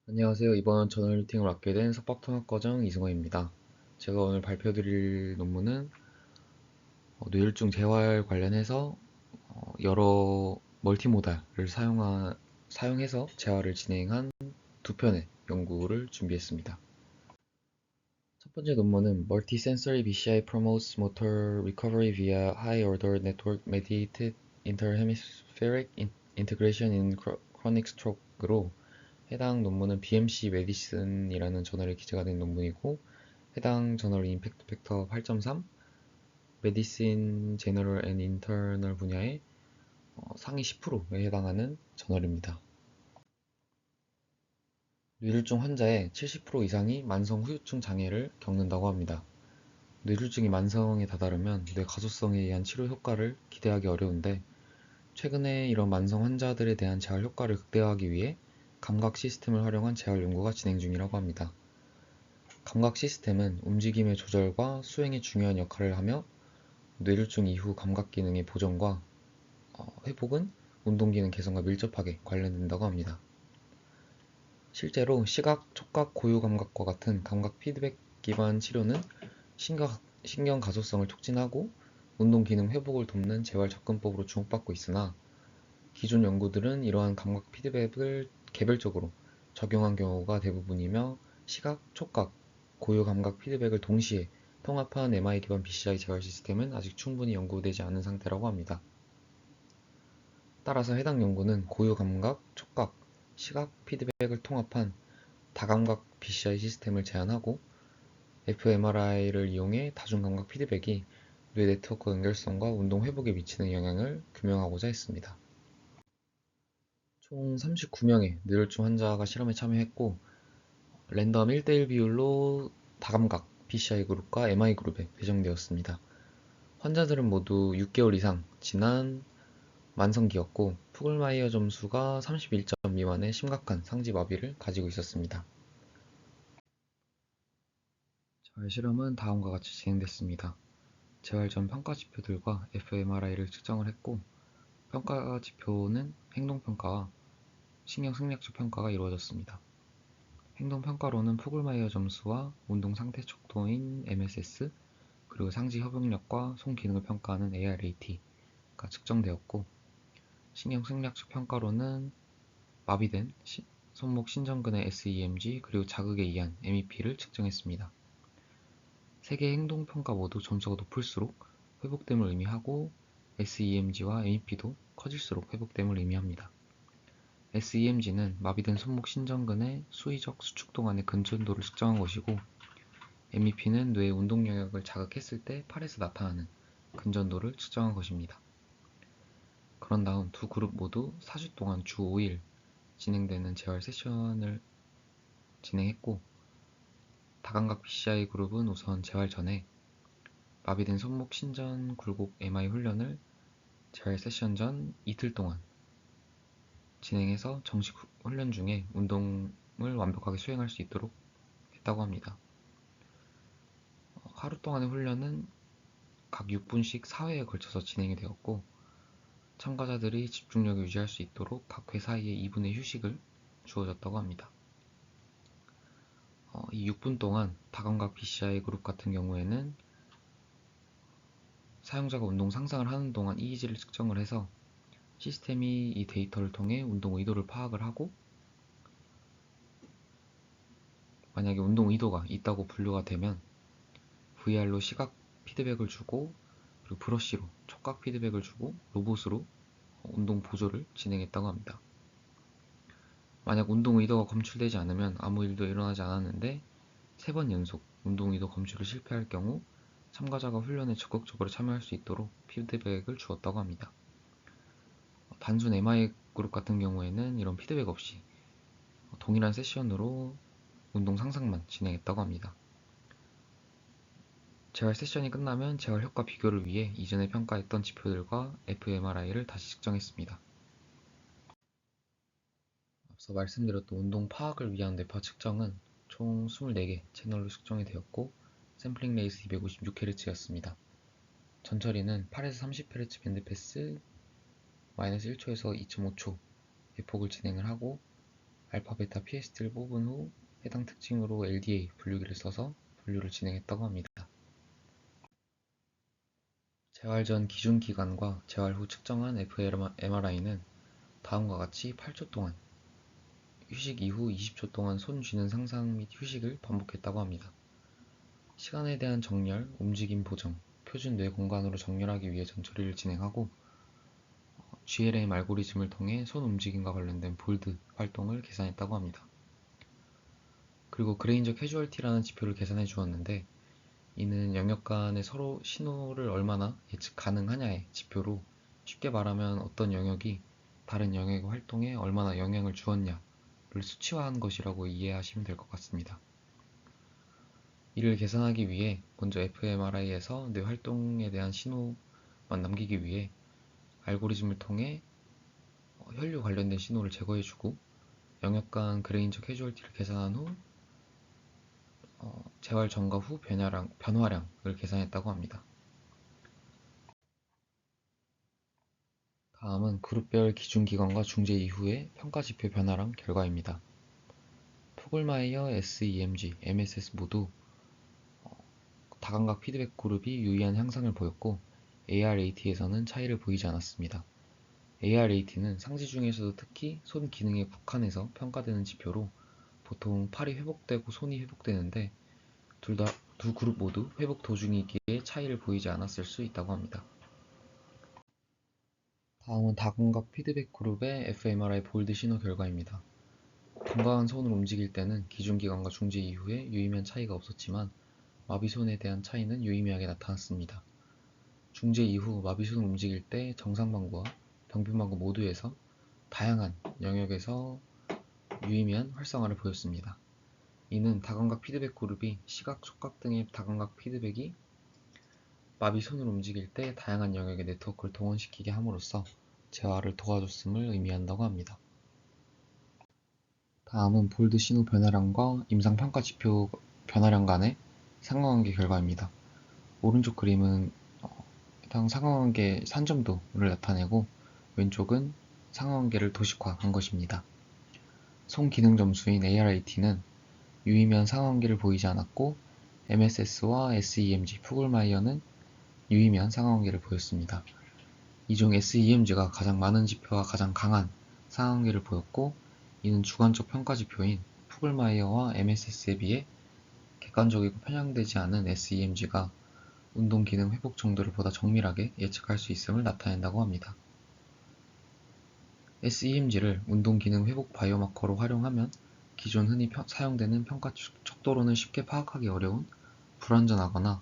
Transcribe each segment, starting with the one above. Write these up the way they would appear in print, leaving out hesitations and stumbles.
안녕하세요. 이번 저널리팅을 맡게 된 석박통합과정 이승호입니다. 제가 오늘 발표드릴 논문은 뇌혈중 재활 관련해서 여러 멀티모달을 사용해서 재활을 진행한 두 편의 연구를 준비했습니다. 첫 번째 논문은 Multisensory BCI promotes motor recovery via high-order network mediated interhemispheric integration in chronic stroke로 해당 논문은 BMC 메디슨이라는 저널에 기재가 된 논문이고 해당 저널 임팩트 팩터 8.3, 메디신 제너럴 앤 인터널 분야의 상위 10%에 해당하는 저널입니다. 뇌졸중 환자의 70% 이상이 만성 후유증 장애를 겪는다고 합니다. 뇌졸중이 만성에 다다르면 뇌 가소성에 의한 치료 효과를 기대하기 어려운데 최근에 이런 만성 환자들에 대한 재활 효과를 극대화하기 위해 감각 시스템을 활용한 재활 연구가 진행 중이라고 합니다. 감각 시스템은 움직임의 조절과 수행에 중요한 역할을 하며 뇌졸중 이후 감각 기능의 보정과 회복은 운동 기능 개선과 밀접하게 관련된다고 합니다. 실제로 시각, 촉각, 고유 감각과 같은 감각 피드백 기반 치료는 신경 가소성을 촉진하고 운동 기능 회복을 돕는 재활 접근법으로 주목받고 있으나 기존 연구들은 이러한 감각 피드백을 개별적으로 적용한 경우가 대부분이며 시각, 촉각, 고유 감각 피드백을 동시에 통합한 MI 기반 BCI 재활 시스템은 아직 충분히 연구되지 않은 상태라고 합니다. 따라서 해당 연구는 고유 감각, 촉각, 시각 피드백을 통합한 다감각 BCI 시스템을 제안하고 fMRI를 이용해 다중감각 피드백이 뇌 네트워크 연결성과 운동 회복에 미치는 영향을 규명하고자 했습니다. 총 39명의 뇌졸중 환자가 실험에 참여했고 랜덤 1대1 비율로 다감각 BCI 그룹과 MI 그룹에 배정되었습니다. 환자들은 모두 6개월 이상 지난 만성기였고 푸글마이어 점수가 31점 미만의 심각한 상지 마비를 가지고 있었습니다. 재활 실험은 다음과 같이 진행됐습니다. 재활 전 평가 지표들과 fMRI를 측정을 했고 평가 지표는 행동평가와 신경승략적 평가가 이루어졌습니다. 행동평가로는 푸글마이어 점수와 운동 상태 척도인 MSS, 그리고 상지 협응력과 손 기능을 평가하는 ARAT가 측정되었고, 신경승략적 평가로는 마비된 손목 신전근의 SEMG 그리고 자극에 의한 MEP를 측정했습니다. 세 개의 행동평가 모두 점수가 높을수록 회복됨을 의미하고 SEMG와 MEP도 커질수록 회복됨을 의미합니다. SEMG는 마비된 손목 신전근의 수의적 수축 동안의 근전도를 측정한 것이고 MEP는 뇌의 운동 영역을 자극했을 때 팔에서 나타나는 근전도를 측정한 것입니다. 그런 다음 두 그룹 모두 4주 동안 주 5일 진행되는 재활 세션을 진행했고 다감각 BCI 그룹은 우선 재활 전에 마비된 손목 신전 굴곡 MI 훈련을 재활 세션 전 이틀 동안 진행해서 정식 훈련 중에 운동을 완벽하게 수행할 수 있도록 했다고 합니다. 하루 동안의 훈련은 각 6분씩 4회에 걸쳐서 진행이 되었고 참가자들이 집중력을 유지할 수 있도록 각 회 사이에 2분의 휴식을 주어졌다고 합니다. 이 6분 동안 다감각 BCI 그룹 같은 경우에는 사용자가 운동 상상을 하는 동안 EEG를 측정을 해서 시스템이 이 데이터를 통해 운동 의도를 파악을 하고 만약에 운동 의도가 있다고 분류가 되면 VR로 시각 피드백을 주고 그리고 브러쉬로 촉각 피드백을 주고 로봇으로 운동 보조를 진행했다고 합니다. 만약 운동 의도가 검출되지 않으면 아무 일도 일어나지 않았는데 3번 연속 운동 의도 검출을 실패할 경우 참가자가 훈련에 적극적으로 참여할 수 있도록 피드백을 주었다고 합니다. 단순 MI 그룹 같은 경우에는 이런 피드백 없이 동일한 세션으로 운동 상상만 진행했다고 합니다. 재활 세션이 끝나면 재활 효과 비교를 위해 이전에 평가했던 지표들과 fMRI를 다시 측정했습니다. 앞서 말씀드렸던 운동 파악을 위한 뇌파 측정은 총 24개 채널로 측정이 되었고 샘플링 레이스 256Hz였습니다. 전처리는 8에서 30Hz 밴드패스 -1초에서 2.5초의 폭을 진행을 하고 알파, 베타, PST를 뽑은 후 해당 특징으로 LDA 분류기를 써서 분류를 진행했다고 합니다. 재활 전 기준 기간과 재활 후 측정한 fMRI는 다음과 같이 8초 동안, 휴식 이후 20초 동안 손 쥐는 상상 및 휴식을 반복했다고 합니다. 시간에 대한 정렬, 움직임 보정, 표준 뇌 공간으로 정렬하기 위해 전처리를 진행하고 GLM 알고리즘을 통해 손 움직임과 관련된 볼드 활동을 계산했다고 합니다. 그리고 그레인저 캐주얼티라는 지표를 계산해 주었는데 이는 영역 간의 서로 신호를 얼마나 예측 가능하냐의 지표로 쉽게 말하면 어떤 영역이 다른 영역의 활동에 얼마나 영향을 주었냐를 수치화한 것이라고 이해하시면 될 것 같습니다. 이를 계산하기 위해 먼저 fMRI에서 뇌 활동에 대한 신호만 남기기 위해 알고리즘을 통해 혈류 관련된 신호를 제거해주고 영역 간 그레인저 캐주얼티를 계산한 후 재활 전과 후 변화량을 계산했다고 합니다. 다음은 그룹별 기준 기간과 중재 이후의 평가 지표 변화량 결과입니다. 포글마이어, SEMG, MSS 모두 다감각 피드백 그룹이 유의한 향상을 보였고 ARAT에서는 차이를 보이지 않았습니다. ARAT는 상지 중에서도 특히 손 기능에 국한해서 평가되는 지표로 보통 팔이 회복되고 손이 회복되는데 두 그룹 모두 회복 도중이기에 차이를 보이지 않았을 수 있다고 합니다. 다음은 다감각 피드백 그룹의 fMRI 볼드 신호 결과입니다. 건강한 손을 움직일 때는 기준 기간과 중재 이후에 유의미한 차이가 없었지만 마비손에 대한 차이는 유의미하게 나타났습니다. 중재 이후 마비손을 움직일 때 정상 방구와 병변 방구 모두에서 다양한 영역에서 유의미한 활성화를 보였습니다. 이는 다감각 피드백 그룹이 시각, 촉각 등의 다감각 피드백이 마비손을 움직일 때 다양한 영역의 네트워크를 동원시키게 함으로써 재활을 도와줬음을 의미한다고 합니다. 다음은 볼드 신호 변화량과 임상평가 지표 변화량 간의 상관관계 결과입니다. 오른쪽 그림은 해당 상관관계 산점도를 나타내고 왼쪽은 상관관계를 도식화한 것입니다. 손 기능 점수인 ARAT는 유의미한 상관관계를 보이지 않았고 MSS와 SEMG, 푸글마이어는 유의미한 상관관계를 보였습니다. 이 중 SEMG가 가장 많은 지표와 가장 강한 상관관계를 보였고 이는 주관적 평가 지표인 푸글마이어와 MSS에 비해 객관적이고 편향되지 않은 SEMG가 운동 기능 회복 정도를 보다 정밀하게 예측할 수 있음을 나타낸다고 합니다. SEMG를 운동 기능 회복 바이오마커로 활용하면 기존 흔히 사용되는 평가 척도로는 쉽게 파악하기 어려운 불완전하거나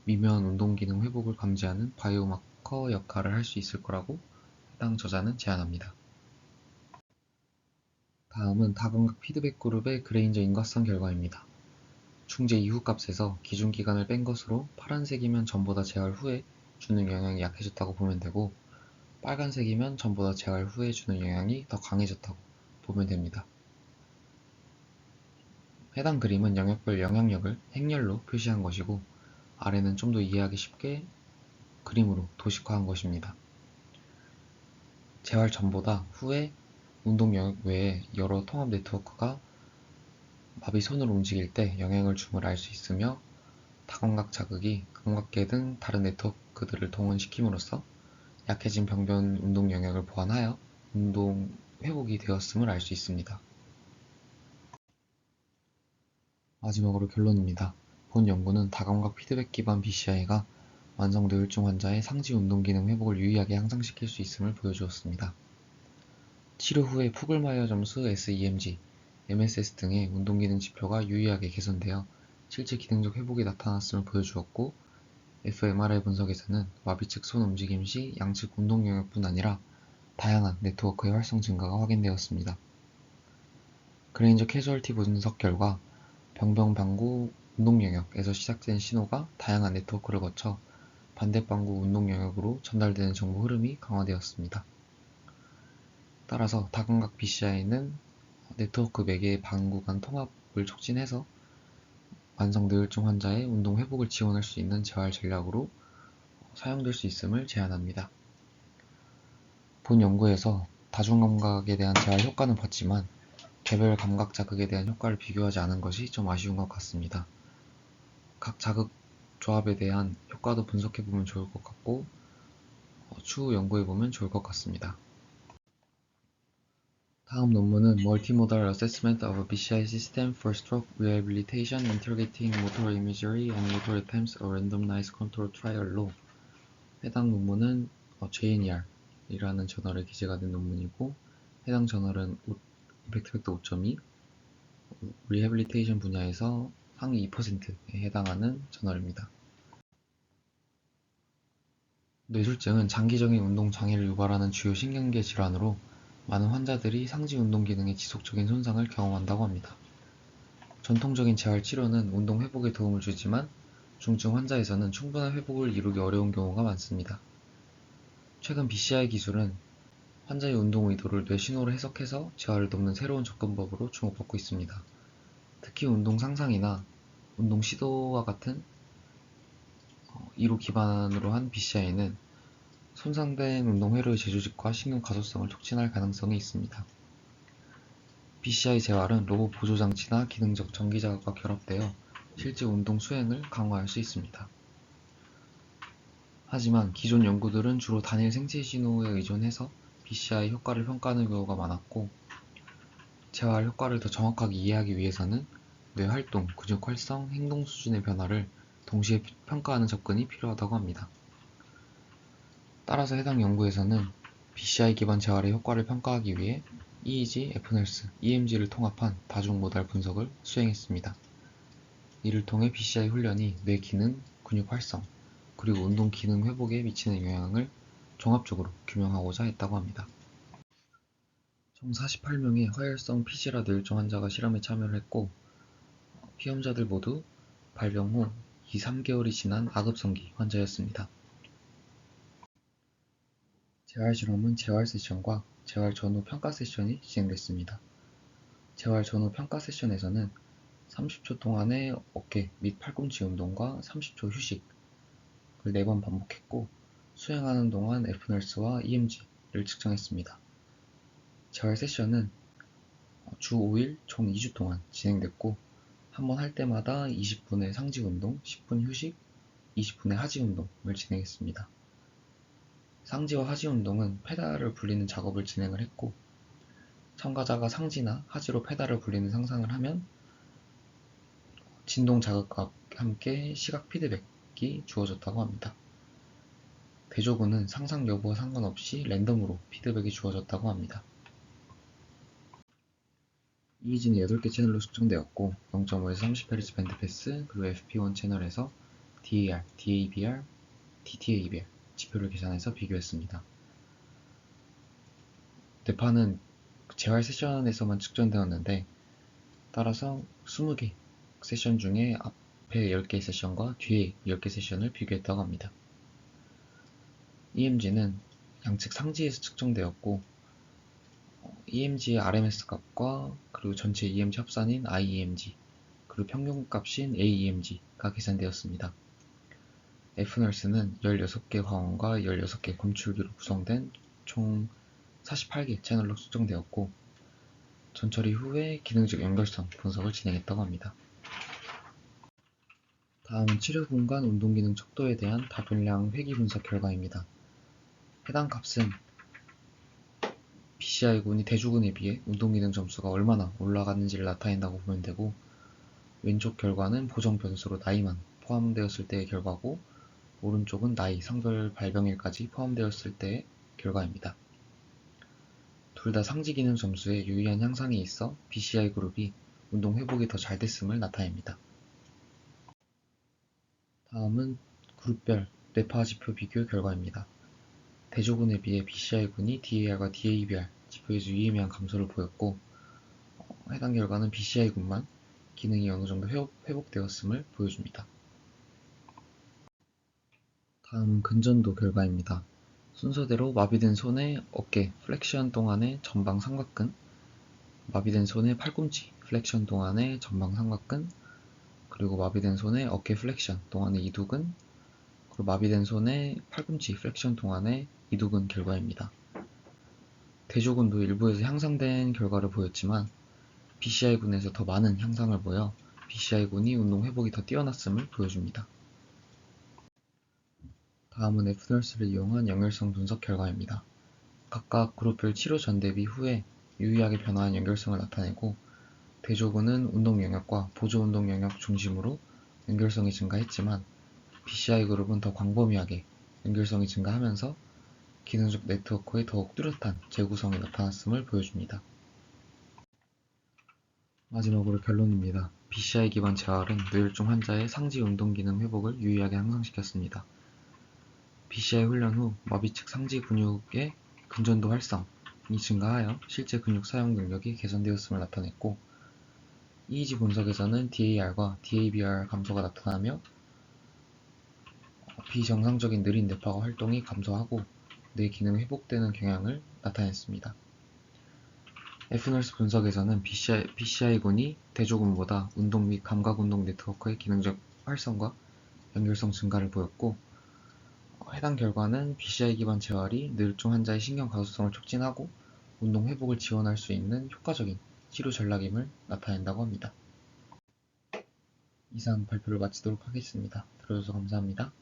미묘한 운동 기능 회복을 감지하는 바이오마커 역할을 할 수 있을 거라고 해당 저자는 제안합니다. 다음은 다감각 피드백 그룹의 그레인저 인과성 결과입니다. 중재 이후 값에서 기준 기간을 뺀 것으로 파란색이면 전보다 재활 후에 주는 영향이 약해졌다고 보면 되고 빨간색이면 전보다 재활 후에 주는 영향이 더 강해졌다고 보면 됩니다. 해당 그림은 영역별 영향력을 행렬로 표시한 것이고 아래는 좀 더 이해하기 쉽게 그림으로 도식화한 것입니다. 재활 전보다 후에 운동 영역 외에 여러 통합 네트워크가 마비 손을 움직일 때 영향을 줌을 알 수 있으며 다감각 자극이 감각계 등 다른 네트워크들을 동원시킴으로써 약해진 병변 운동 영역을 보완하여 운동 회복이 되었음을 알 수 있습니다. 마지막으로 결론입니다. 본 연구는 다감각 피드백 기반 BCI가 만성 뇌혈중 환자의 상지 운동 기능 회복을 유의하게 향상시킬 수 있음을 보여주었습니다. 치료 후에 푸글마이어 점수, SEMG, MSS 등의 운동 기능 지표가 유의하게 개선되어 실제 기능적 회복이 나타났음을 보여주었고 fMRI 분석에서는 마비 측 손 움직임 시 양측 운동 영역뿐 아니라 다양한 네트워크의 활성 증가가 확인되었습니다. 그레인저 캐주얼티 분석 결과 병변 방구 운동 영역에서 시작된 신호가 다양한 네트워크를 거쳐 반대 방구 운동 영역으로 전달되는 정보 흐름이 강화되었습니다. 따라서 다감각 BCI는 네트워크 매개의 방구 간 통합을 촉진해서 만성 뇌혈중 환자의 운동 회복을 지원할 수 있는 재활 전략으로 사용될 수 있음을 제안합니다. 본 연구에서 다중감각에 대한 재활 효과는 봤지만 개별 감각 자극에 대한 효과를 비교하지 않은 것이 좀 아쉬운 것 같습니다. 각 자극 조합에 대한 효과도 분석해보면 좋을 것 같고 추후 연구해보면 좋을 것 같습니다. 다음 논문은 Multimodal Assessment of a BCI System for Stroke Rehabilitation Interrogating Motor Imagery and Motor Attempts a Randomized Control Trial로 해당 논문은 JNER이라는 저널에 기재가 된 논문이고 해당 저널은 임팩트 팩터 5.2 리해빌리테이션 분야에서 상위 2%에 해당하는 저널입니다. 뇌졸중은 장기적인 운동 장애를 유발하는 주요 신경계 질환으로 많은 환자들이 상지 운동 기능의 지속적인 손상을 경험한다고 합니다. 전통적인 재활 치료는 운동 회복에 도움을 주지만 중증 환자에서는 충분한 회복을 이루기 어려운 경우가 많습니다. 최근 BCI 기술은 환자의 운동 의도를 뇌 신호로 해석해서 재활을 돕는 새로운 접근법으로 주목받고 있습니다. 특히 운동 상상이나 운동 시도와 같은 이로 기반으로 한 BCI는 손상된 운동 회로의 재조직과 신경 가소성을 촉진할 가능성이 있습니다. BCI 재활은 로봇 보조 장치나 기능적 전기 자극과 결합되어 실제 운동 수행을 강화할 수 있습니다. 하지만 기존 연구들은 주로 단일 생체 신호에 의존해서 BCI 효과를 평가하는 경우가 많았고 재활 효과를 더 정확하게 이해하기 위해서는 뇌 활동, 근육 활성, 행동 수준의 변화를 동시에 평가하는 접근이 필요하다고 합니다. 따라서 해당 연구에서는 BCI 기반 재활의 효과를 평가하기 위해 EEG, FNERS, EMG를 통합한 다중 모달 분석을 수행했습니다. 이를 통해 BCI 훈련이 뇌 기능, 근육 활성, 그리고 운동 기능 회복에 미치는 영향을 종합적으로 규명하고자 했다고 합니다. 총 48명의 화열성 피지라 뇌혈중 환자가 실험에 참여를 했고 피험자들 모두 발병 후 2-3개월이 지난 아급성기 환자였습니다. 재활 실험은 재활 세션과 재활 전후 평가 세션이 진행됐습니다. 재활 전후 평가 세션에서는 30초 동안의 어깨 및 팔꿈치 운동과 30초 휴식을 4번 반복했고 수행하는 동안 FNERS와 EMG를 측정했습니다. 재활 세션은 주 5일 총 2주 동안 진행됐고 한 번 할 때마다 20분의 상지 운동, 10분 휴식, 20분의 하지 운동을 진행했습니다. 상지와 하지 운동은 페달을 굴리는 작업을 진행을 했고 참가자가 상지나 하지로 페달을 굴리는 상상을 하면 진동 자극과 함께 시각 피드백이 주어졌다고 합니다. 대조군은 상상 여부와 상관없이 랜덤으로 피드백이 주어졌다고 합니다. EEG는 8개 채널로 측정되었고 0.5에서 30Hz 밴드패스 그리고 FP1 채널에서 DAR, DABR, TTABR 지표를 계산해서 비교했습니다. 뇌파는 재활 세션에서만 측정되었는데 따라서 20개 세션 중에 앞에 10개 세션과 뒤에 10개 세션을 비교했다고 합니다. EMG는 양측 상지에서 측정되었고 EMG의 RMS 값과 그리고 전체 EMG 합산인 IEMG 그리고 평균 값인 AEMG가 계산되었습니다. FNERS는 16개 화원과 16개 검출기로 구성된 총 48개 채널로 측정되었고 전처리 후에 기능적 연결성 분석을 진행했다고 합니다. 다음은 치료분간 운동기능 척도에 대한 다분량 회귀 분석 결과입니다. 해당 값은 BCI군이 대주군에 비해 운동기능 점수가 얼마나 올라갔는지를 나타낸다고 보면 되고 왼쪽 결과는 보정 변수로 나이만 포함되었을 때의 결과고 오른쪽은 나이, 성별 발병일까지 포함되었을 때의 결과입니다. 둘 다 상지 기능 점수에 유의한 향상이 있어 BCI 그룹이 운동 회복이 더 잘 됐음을 나타냅니다. 다음은 그룹별 뇌파 지표 비교 결과입니다. 대조군에 비해 BCI군이 DAR과 DABR 지표에서 유의미한 감소를 보였고 해당 결과는 BCI군만 기능이 어느 정도 회복되었음을 보여줍니다. 다음은 근전도 결과입니다. 순서대로 마비된 손의 어깨 플렉션 동안의 전방 삼각근, 마비된 손의 팔꿈치 플렉션 동안의 전방 삼각근, 그리고 마비된 손의 어깨 플렉션 동안의 이두근, 그리고 마비된 손의 팔꿈치 플렉션 동안의 이두근 결과입니다. 대조군도 일부에서 향상된 결과를 보였지만 BCI군에서 더 많은 향상을 보여 BCI군이 운동 회복이 더 뛰어났음을 보여줍니다. 다음은 F널스를 이용한 연결성 분석 결과입니다. 각각 그룹별 치료 전 대비 후에 유의하게 변화한 연결성을 나타내고 대조군은 운동 영역과 보조 운동 영역 중심으로 연결성이 증가했지만 BCI 그룹은 더 광범위하게 연결성이 증가하면서 기능적 네트워크의 더욱 뚜렷한 재구성이 나타났음을 보여줍니다. 마지막으로 결론입니다. BCI 기반 재활은 뇌혈중 환자의 상지 운동 기능 회복을 유의하게 향상시켰습니다. BCI 훈련 후 마비 측 상지 근육의 근전도 활성이 증가하여 실제 근육 사용 능력이 개선되었음을 나타냈고, EEG 분석에서는 DAR과 DABR 감소가 나타나며 비정상적인 느린 뇌파가 활동이 감소하고 뇌 기능이 회복되는 경향을 나타냈습니다. F널스 분석에서는 BCI군이 대조군보다 운동 및 감각운동 네트워크의 기능적 활성과 연결성 증가를 보였고, 해당 결과는 BCI 기반 재활이 뇌졸중 환자의 신경 가소성을 촉진하고 운동 회복을 지원할 수 있는 효과적인 치료 전략임을 나타낸다고 합니다. 이상 발표를 마치도록 하겠습니다. 들어줘서 감사합니다.